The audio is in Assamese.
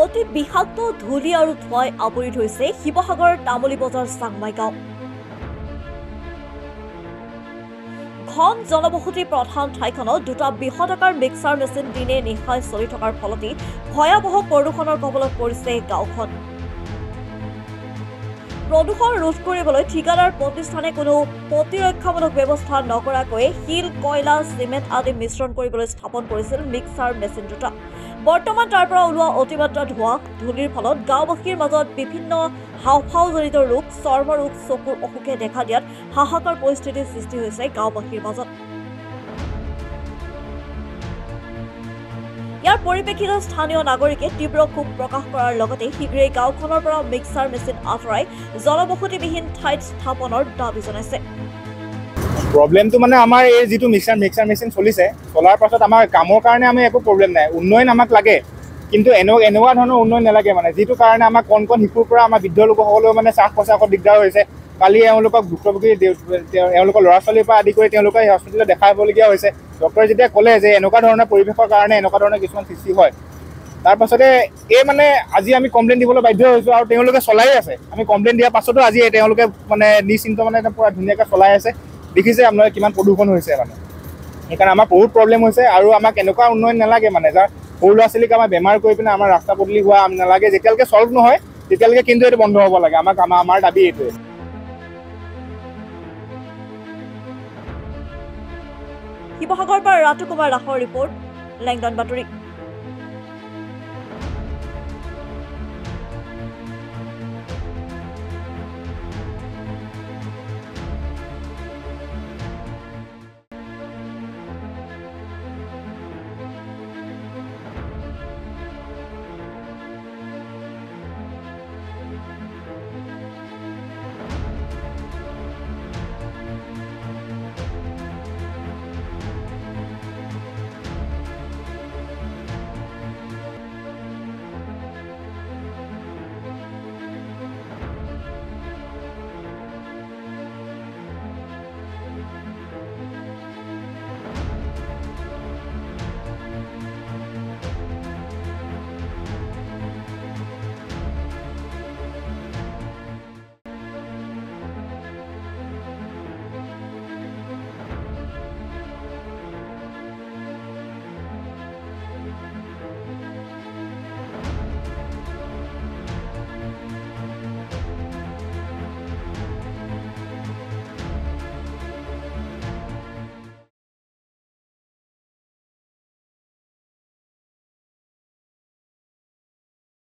অতি বিষাক্ত ধূলি আৰু ধোঁৱাই আৱৰি ধৰিছে শিৱসাগৰৰ তামুলী বজাৰ চাংমাই গাঁও। ঘন জনবসতিৰ প্ৰধান ঠাইখনত দুটা বৃহদাকাৰ মিক্সাৰ মেচিন দিনে নিশাই চলি থকাৰ ফলতে ভয়াৱহ প্ৰদূষণৰ কবলত পৰিছে গাঁওখন। প্ৰদূষণ ৰোধ কৰিবলৈ ঠিকাদাৰ প্ৰতিষ্ঠানে কোনো প্ৰতিৰক্ষামূলক ব্যৱস্থা নকৰাকৈ শিল, কয়লা, চিমেণ্ট আদি মিশ্ৰণ কৰিবলৈ স্থাপন কৰিছিল মিক্সাৰ মেচিন দুটা। বৰ্তমান তাৰ পৰা ওলোৱা অতিমাত্ৰা ধোঁৱা, ধূলিৰ ফলত গাঁওবাসীৰ মাজত বিভিন্ন হাওঁফাওঁজনিত ৰোগ, চৰ্ম ৰোগ, চকুৰ অসুখে দেখা দিয়াত হাহাকাৰ পৰিস্থিতিৰ সৃষ্টি হৈছে গাঁওবাসীৰ মাজত। ইয়াৰ পৰিপ্ৰেক্ষিতত স্থানীয় নাগৰিকে তীব্ৰ ক্ষোভ প্ৰকাশ কৰাৰ লগতে শীঘ্ৰেই গাঁওখনৰ পৰা মিক্সাৰ মেচিন আঁতৰাই জনবসতিবিহীন ঠাইত স্থাপনৰ দাবী জনাইছে। প্ৰব্লেমটো মানে আমাৰ এই যিটো মিক্সাৰ মেচিন চলিছে, চলাৰ পাছত আমাৰ কামৰ কাৰণে আমি একো প্ৰব্লেম নাই, উন্নয়ন আমাক লাগে, কিন্তু এনেকুৱা ধৰণৰ উন্নয়ন নালাগে মানে, যিটো কাৰণে আমাৰ কণ শিশুৰ পৰা আমাৰ বৃদ্ধ লোকসকলেও মানে শ্বাস প্ৰশ্বাসত দিগদাৰ হৈছে। কালি এওঁলোকক ভুক্তভোগী এওঁলোকৰ ল'ৰা ছোৱালীৰ পৰা আদি কৰি তেওঁলোকে হস্পিটেলত দেখাবলগীয়া হৈছে। ডক্টৰে যেতিয়া ক'লে যে এনেকুৱা ধৰণৰ পৰিৱেশৰ কাৰণে এনেকুৱা ধৰণৰ কিছুমান সৃষ্টি হয়, তাৰপাছতে এই মানে আজি আমি কমপ্লেইন দিবলৈ বাধ্য হৈছোঁ আৰু তেওঁলোকে চলাই আছে। আমি কমপ্লেইন দিয়াৰ পাছতো আজি তেওঁলোকে মানে নিশ্চিন্ত মানে পূৰা ধুনীয়াকৈ চলাই আছে। দেখিছে আপোনালোকে কিমান প্ৰদূষণ হৈছে মানে, সেইকাৰণে আমাৰ বহুত প্ৰব্লেম হৈছে। আৰু আমাক এনেকুৱা উন্নয়ন নালাগে মানে, যাৰ সৰু ল'ৰা ছোৱালীক আমাৰ বেমাৰ কৰি পিনে আমাৰ ৰাস্তা পদূলি হোৱা নালাগে। যেতিয়ালৈকে চল্ভ নহয় তেতিয়ালৈকে কিন্তু এইটো বন্ধ হ'ব লাগে। আমাৰ দাবী এইটোৱে। শিৱসাগৰৰ পৰা ৰাতু কুমাৰ দাসৰ ৰিপৰ্ট, লেংডন বাতৰি।